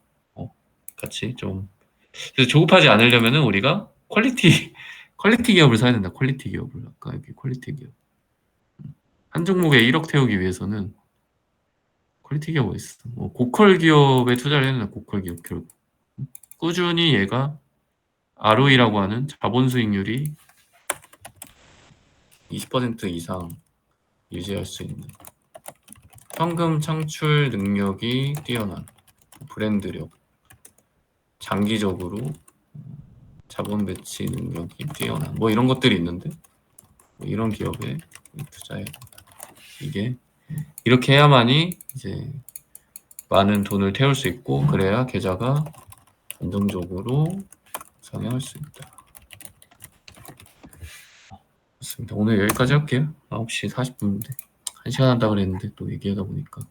같이 좀. 그래서 조급하지 않으려면은 우리가 퀄리티 기업을 사야 된다. 퀄리티 기업을. 아까 여기 퀄리티 기업. 한 종목에 1억 태우기 위해서는 퀄리티 기업 어디 있어? 고퀄 기업에 투자를 해야 된다. 고퀄 기업 결국. 꾸준히 얘가 ROE라고 하는 자본 수익률이 20% 이상 유지할 수 있는 현금 창출 능력이 뛰어난 브랜드력, 장기적으로 자본 배치 능력이 뛰어난 뭐 이런 것들이 있는데 뭐 이런 기업에 투자해. 이게 이렇게 해야만이 이제 많은 돈을 태울 수 있고 그래야 계좌가 안정적으로 상향할 수 있다. 좋습니다. 오늘 여기까지 할게요. 9시 40분인데 1시간 한다 그랬는데 또 얘기하다 보니까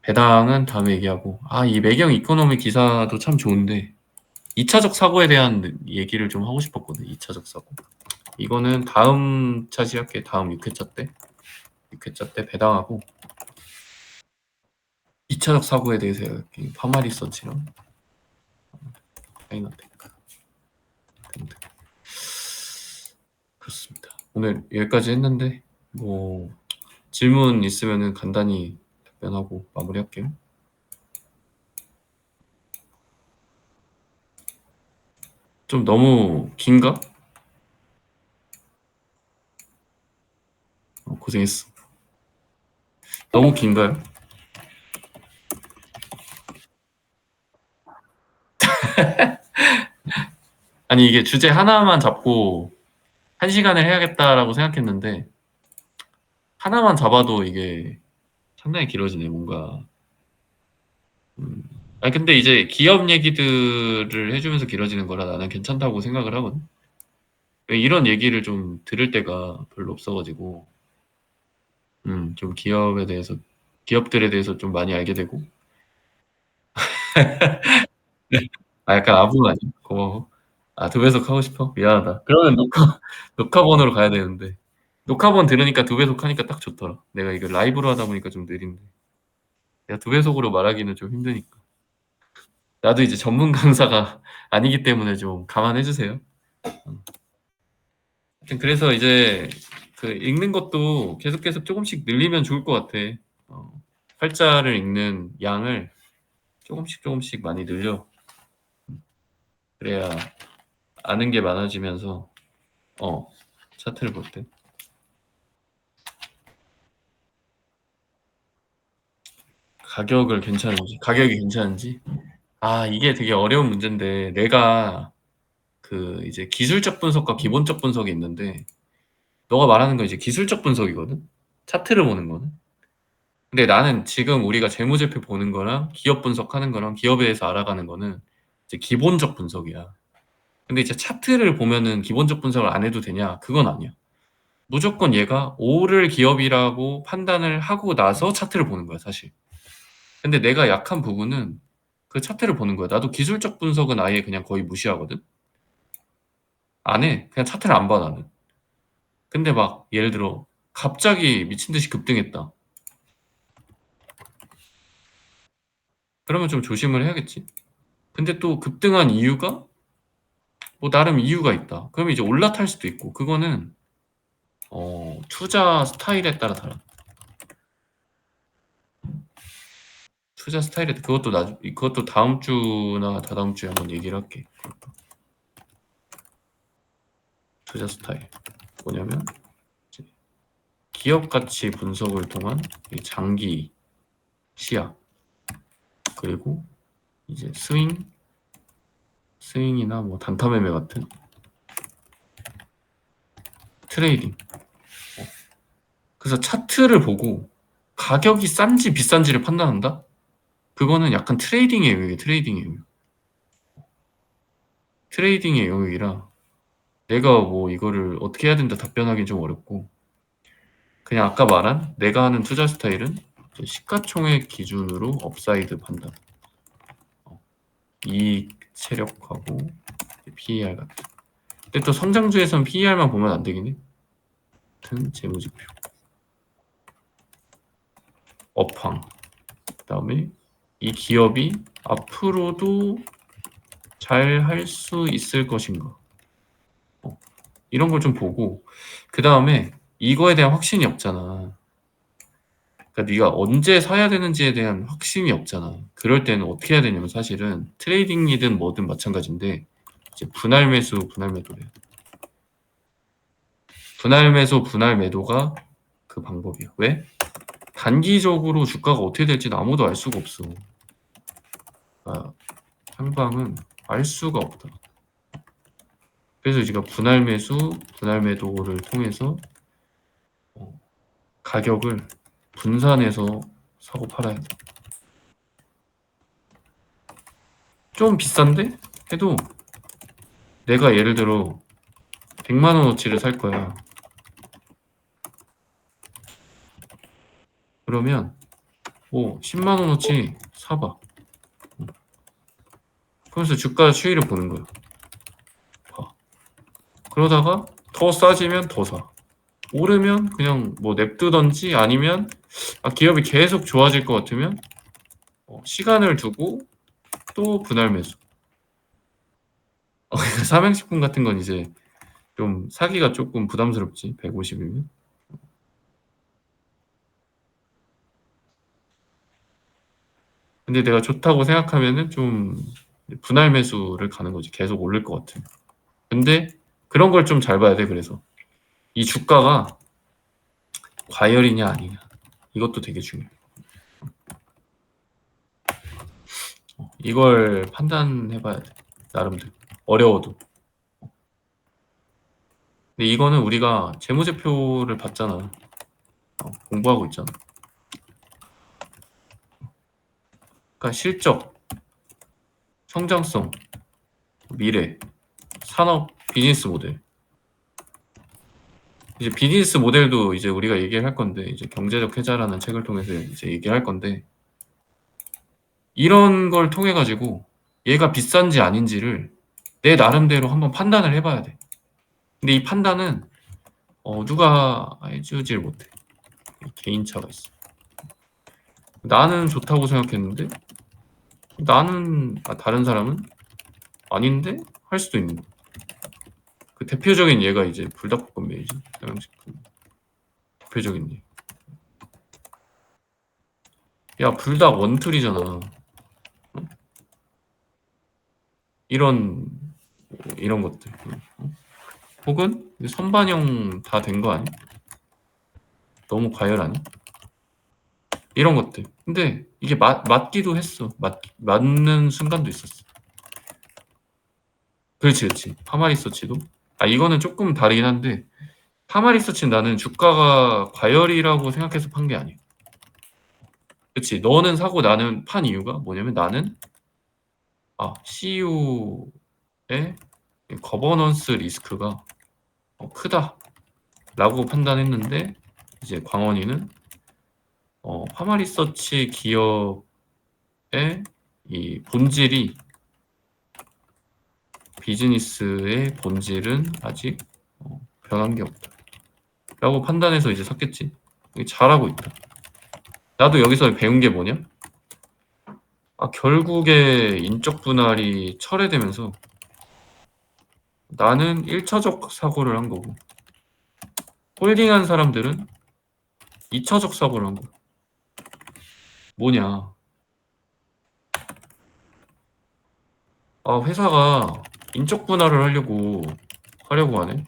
배당은 다음에 얘기하고 이 매경 이코노미 기사도 참 좋은데 2차적 사고에 대한 얘기를 좀 하고 싶었거든. 2차적 사고. 이거는 다음 차시 할게. 다음 6회차 때 6회차 때 배당하고 2차적 사고에 대해서 이렇게 파마 리서치랑 파이너테크 등등. 그렇습니다. 오늘 여기까지 했는데 뭐 질문 있으면은 간단히 답변하고 마무리할게요. 좀 너무 긴가? 고생했어. 너무 긴가요? 아니 이게 주제 하나만 잡고 1시간을 해야겠다라고 생각했는데 하나만 잡아도 이게 상당히 길어지네 뭔가. 아니 근데 이제 기업 얘기들을 해주면서 길어지는 거라 나는 괜찮다고 생각을 하거든. 이런 얘기를 좀 들을 때가 별로 없어가지고 좀 기업들에 대해서 좀 많이 알게 되고 약간 아부는 아니야? 고마워. 두 배속 하고 싶어? 미안하다. 그러면 녹화본으로 가야 되는데 녹화본 들으니까 두 배속 하니까 딱 좋더라. 내가 이거 라이브로 하다 보니까 좀 느린데 내가 두 배속으로 말하기는 좀 힘드니까. 나도 이제 전문 강사가 아니기 때문에 좀 감안해 주세요. 하여튼 그래서 이제 그 읽는 것도 계속 조금씩 늘리면 좋을 것 같아. 활자를 읽는 양을 조금씩 많이 늘려. 그래야 아는 게 많아지면서 차트를 볼 때. 가격이 괜찮은지. 이게 되게 어려운 문제인데 내가 그 이제 기술적 분석과 기본적 분석이 있는데 너가 말하는 건 이제 기술적 분석이거든. 차트를 보는 거는. 근데 나는 지금 우리가 재무제표 보는 거랑 기업 분석하는 거랑 기업에 대해서 알아가는 거는 이제 기본적 분석이야. 근데 이제 차트를 보면은 기본적 분석을 안 해도 되냐? 그건 아니야. 무조건 얘가 오를 기업이라고 판단을 하고 나서 차트를 보는 거야, 사실. 근데 내가 약한 부분은 그 차트를 보는 거야. 나도 기술적 분석은 아예 그냥 거의 무시하거든. 안 해. 그냥 차트를 안 봐, 나는. 근데 막 예를 들어 갑자기 미친 듯이 급등했다. 그러면 좀 조심을 해야겠지. 근데 또 급등한 이유가 뭐 나름 이유가 있다. 그러면 이제 올라탈 수도 있고 그거는 투자 스타일에 따라 달라. 투자 스타일에 그것도 다음 주나 다다음 주에 한번 얘기를 할게. 투자 스타일 뭐냐면 이제 기업 가치 분석을 통한 이 장기 시야 그리고 이제 스윙이나 뭐 단타 매매 같은 트레이딩. 그래서 차트를 보고 가격이 싼지 비싼지를 판단한다? 그거는 약간 트레이딩의 영역이에요. 트레이딩의 영역이라 내가 뭐 이거를 어떻게 해야 된다 답변하기는 좀 어렵고 그냥 아까 말한 내가 하는 투자 스타일은 시가총액 기준으로 업사이드 판단, 이익 체력하고 PER 같은. 근데 또 성장주에선 PER만 보면 안 되긴 해. 같은 재무지표, 업황, 그다음에 이 기업이 앞으로도 잘 할 수 있을 것인가. 이런 걸 좀 보고 그 다음에 이거에 대한 확신이 없잖아. 그러니까 네가 언제 사야 되는지에 대한 확신이 없잖아. 그럴 때는 어떻게 해야 되냐면 사실은 트레이딩이든 뭐든 마찬가지인데 이제 분할 매수, 분할 매도래. 분할 매수, 분할 매도가 그 방법이야. 왜? 단기적으로 주가가 어떻게 될지는 아무도 알 수가 없어. 그러니까 상방은 알 수가 없다. 그래서 우리가 분할 매수, 분할 매도를 통해서 가격을 분산해서 사고 팔아야 돼. 좀 비싼데? 해도 내가 예를 들어 100만 원어치를 살 거야. 그러면 뭐 10만 원어치 사봐. 그러면서 주가 추이를 보는 거야. 봐. 그러다가 더 싸지면 더 사. 오르면 그냥 뭐 냅두던지 아니면 기업이 계속 좋아질 것 같으면 시간을 두고 또 분할 매수. 삼행식품 같은 건 이제 좀 사기가 조금 부담스럽지. 150이면. 근데 내가 좋다고 생각하면은 좀 분할 매수를 가는 거지. 계속 오를 것 같으면. 근데 그런 걸 좀 잘 봐야 돼. 그래서 이 주가가 과열이냐 아니냐 이것도 되게 중요해. 이걸 판단해봐야 돼. 나름대로 어려워도. 근데 이거는 우리가 재무제표를 봤잖아. 공부하고 있잖아. 그러니까 실적, 성장성, 미래, 산업, 비즈니스 모델. 이제 비즈니스 모델도 이제 우리가 얘기를 할 건데 이제 경제적 해자라는 책을 통해서 이제 얘기를 할 건데 이런 걸 통해 가지고 얘가 비싼지 아닌지를 내 나름대로 한번 판단을 해봐야 돼. 근데 이 판단은 누가 해주질 못해. 개인차가 있어. 나는 좋다고 생각했는데 나는 다른 사람은 아닌데 할 수도 있는 거. 그 대표적인 예가 이제 불닭볶음면이지. 서양식품 대표적인 예. 야 불닭 원툴이잖아. 어? 이런 것들. 어? 혹은 선반영 다 된 거 아니야? 너무 과열 아니야? 이런 것들. 근데 이게 맞기도 했어. 맞는 순간도 있었어. 그렇지. 파마리서치도. 이거는 조금 다르긴 한데, 파마리서치는 나는 주가가 과열이라고 생각해서 판 게 아니야. 그치. 너는 사고 나는 판 이유가 뭐냐면 나는, CU의 거버넌스 리스크가 크다. 라고 판단했는데, 이제 광원이는, 파마리서치 기업의 이 본질이 비즈니스의 본질은 아직 변한 게 없다. 라고 판단해서 이제 샀겠지. 잘하고 있다. 나도 여기서 배운 게 뭐냐? 결국에 인적 분할이 철회되면서 나는 1차적 사고를 한 거고 홀딩한 사람들은 2차적 사고를 한 거야. 뭐냐? 회사가 인적 분할을 하려고 하네.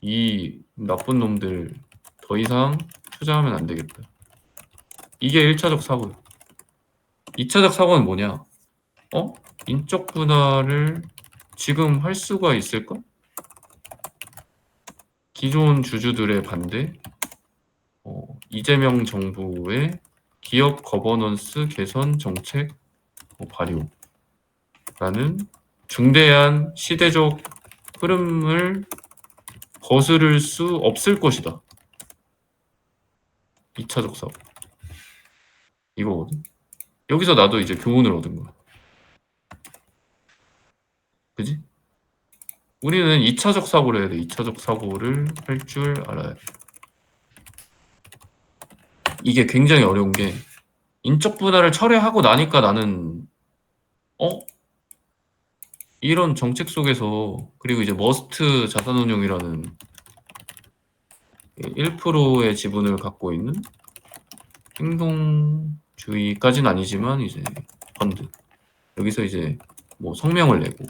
이 나쁜 놈들 더 이상 투자하면 안 되겠다. 이게 1차적 사고야. 2차적 사고는 뭐냐? 인적 분할을 지금 할 수가 있을까? 기존 주주들의 반대, 이재명 정부의 기업 거버넌스 개선 정책 발효라는 중대한 시대적 흐름을 거스를 수 없을 것이다. 2차적 사고. 이거거든. 여기서 나도 이제 교훈을 얻은 거야. 그지? 우리는 2차적 사고를 해야 돼. 2차적 사고를 할 줄 알아야 돼. 이게 굉장히 어려운 게 인적 분할을 철회하고 나니까 나는 이런 정책 속에서 그리고 이제 머스트 자산운용이라는 1%의 지분을 갖고 있는 행동주의까지는 아니지만 이제 펀드 여기서 이제 뭐 성명을 내고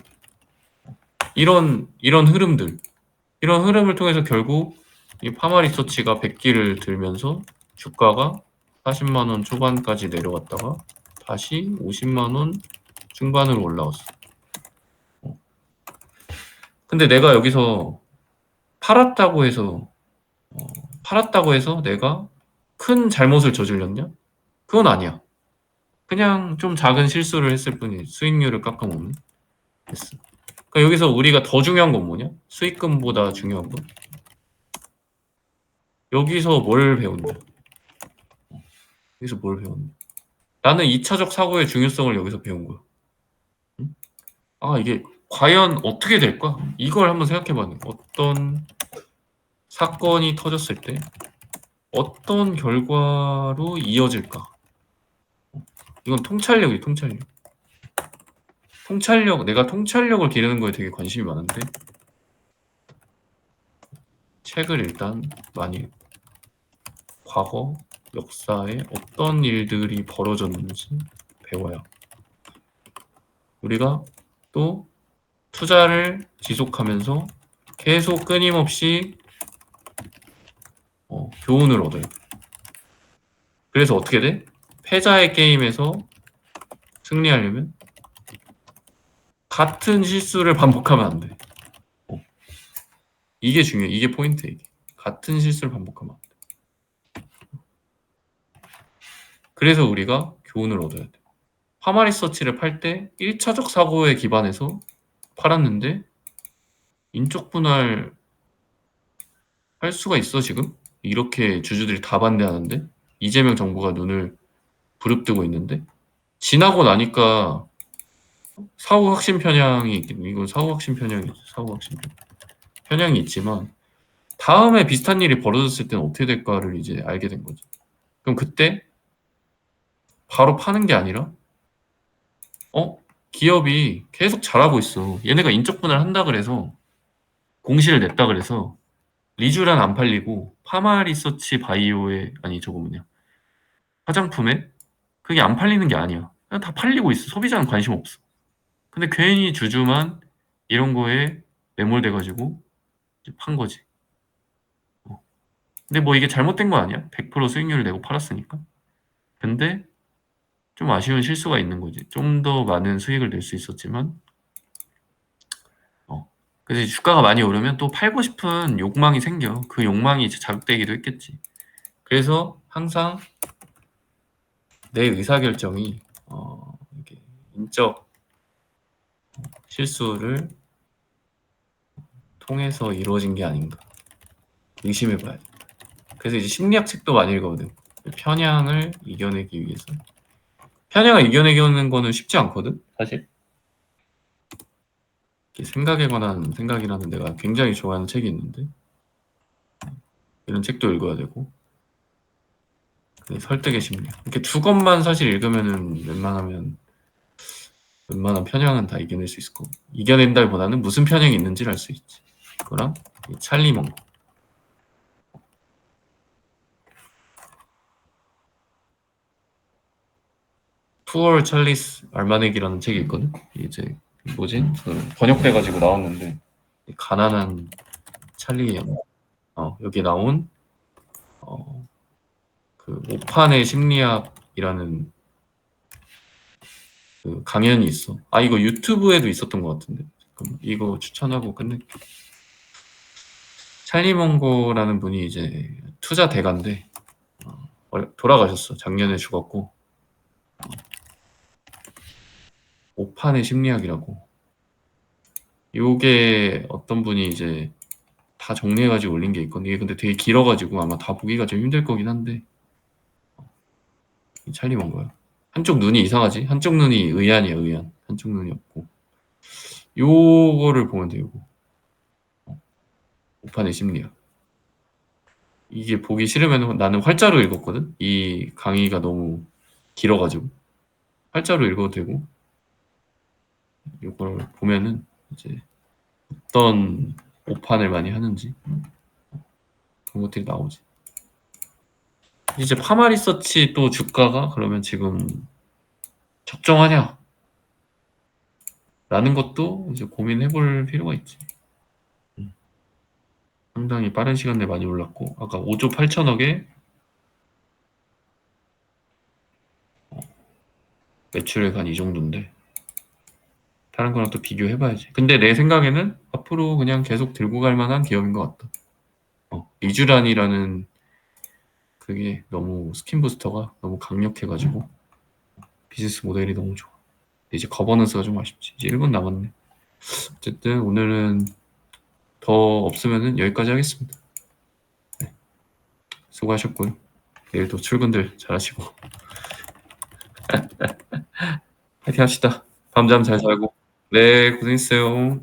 이런 흐름을 통해서 결국 이 파마 리서치가 100기를 들면서 주가가 40만 원 초반까지 내려갔다가 다시 50만 원 중반으로 올라왔어. 근데 내가 여기서 팔았다고 해서 내가 큰 잘못을 저질렀냐? 그건 아니야. 그냥 좀 작은 실수를 했을 뿐이지. 수익률을 깎아먹는 했어. 그러니까 여기서 우리가 더 중요한 건 뭐냐? 수익금보다 중요한 건 여기서 뭘 배운다? 여기서 뭘 배웠냐? 나는 2차적 사고의 중요성을 여기서 배운 거야. 응? 이게 과연 어떻게 될까? 이걸 한번 생각해봐요. 어떤 사건이 터졌을 때 어떤 결과로 이어질까? 이건 통찰력이 통찰력. 내가 통찰력을 기르는 거에 되게 관심이 많은데 책을 일단 많이 과거 역사에 어떤 일들이 벌어졌는지 배워야 우리가 또 투자를 지속하면서 계속 끊임없이 교훈을 얻어요. 그래서 어떻게 돼? 패자의 게임에서 승리하려면 같은 실수를 반복하면 안 돼. 이게 중요해. 이게 포인트야. 이게. 같은 실수를 반복하면 안 돼. 그래서 우리가 교훈을 얻어야 돼. 파마리서치를 팔 때 1차적 사고에 기반해서 팔았는데 인적 분할 할 수가 있어 지금? 이렇게 주주들이 다 반대하는데 이재명 정부가 눈을 부릅뜨고 있는데 지나고 나니까 사후 확신 편향이 이건 사후 확신 편향이죠. 사후 확신 편향이 있지만 다음에 비슷한 일이 벌어졌을 때는 어떻게 될까를 이제 알게 된 거지. 그럼 그때 바로 파는 게 아니라 기업이 계속 잘하고 있어. 얘네가 인적 분할 한다 그래서 공시를 냈다 그래서 리쥬란 안 팔리고 파마 리서치 바이오에 아니 저거 뭐냐 화장품에 그게 안 팔리는 게 아니야. 그냥 다 팔리고 있어. 소비자는 관심 없어. 근데 괜히 주주만 이런 거에 매몰돼 가지고 이제 판 거지. 근데 뭐 이게 잘못된 거 아니야? 100% 수익률을 내고 팔았으니까. 근데 좀 아쉬운 실수가 있는 거지. 좀 더 많은 수익을 낼 수 있었지만 그래서 이제 주가가 많이 오르면 또 팔고 싶은 욕망이 생겨. 그 욕망이 이제 자극되기도 했겠지. 그래서 항상 내 의사결정이 이렇게 인적 실수를 통해서 이루어진 게 아닌가 의심해 봐야 돼. 그래서 이제 심리학 책도 많이 읽거든. 편향을 이겨내기 위해서. 편향을 이겨내는 거는 쉽지 않거든, 사실. 생각에 관한 생각이라는 내가 굉장히 좋아하는 책이 있는데 이런 책도 읽어야 되고 설득의 심리학. 이렇게 두 권만 사실 읽으면은 웬만한 편향은 다 이겨낼 수 있을 거고 이겨낸다기보다는 무슨 편향이 있는지를 알 수 있지. 그거랑 찰리 멍고. 투얼 찰리스 알마넥이라는 책이 있거든. 이제 뭐지? 번역돼가지고 나왔는데 가난한 찰리 형. 여기 나온 그 오판의 심리학이라는 그 강연이 있어. 이거 유튜브에도 있었던 것 같은데. 그럼 이거 추천하고 끝낼게. 찰리 멍고라는 분이 이제 투자 대가인데 돌아가셨어. 작년에 죽었고. 오판의 심리학이라고. 요게 어떤 분이 이제 다 정리해가지고 올린 게 있거든. 이게 근데 되게 길어가지고 아마 다 보기가 좀 힘들 거긴 한데 이 찰리 멍고야. 한쪽 눈이 이상하지? 한쪽 눈이 의안이야, 의안. 한쪽 눈이 없고. 요거를 보면 돼요. 오판의 심리학. 이게 보기 싫으면 나는 활자로 읽었거든. 이 강의가 너무 길어가지고 활자로 읽어도 되고 이걸 보면은 이제 어떤 오판을 많이 하는지 그런 것들이 나오지. 이제 파마 리서치 또 주가가 그러면 지금 적정하냐? 라는 것도 이제 고민해 볼 필요가 있지. 상당히 빠른 시간 내에 많이 올랐고 아까 5조 8천억에 매출액 한 이 정도인데 다른 거랑 또 비교해 봐야지. 근데 내 생각에는 앞으로 그냥 계속 들고 갈 만한 기업인 것 같다. 리쥬란이라는 그게 너무 스킨 부스터가 너무 강력해 가지고 비즈니스 모델이 너무 좋아. 근데 이제 거버넌스가 좀 아쉽지. 이제 1분 남았네. 어쨌든 오늘은 더 없으면은 여기까지 하겠습니다. 네. 수고하셨고요. 내일도 출근들 잘하시고 파이팅 합시다. 밤잠 잘 자고. 네, 고생했어요.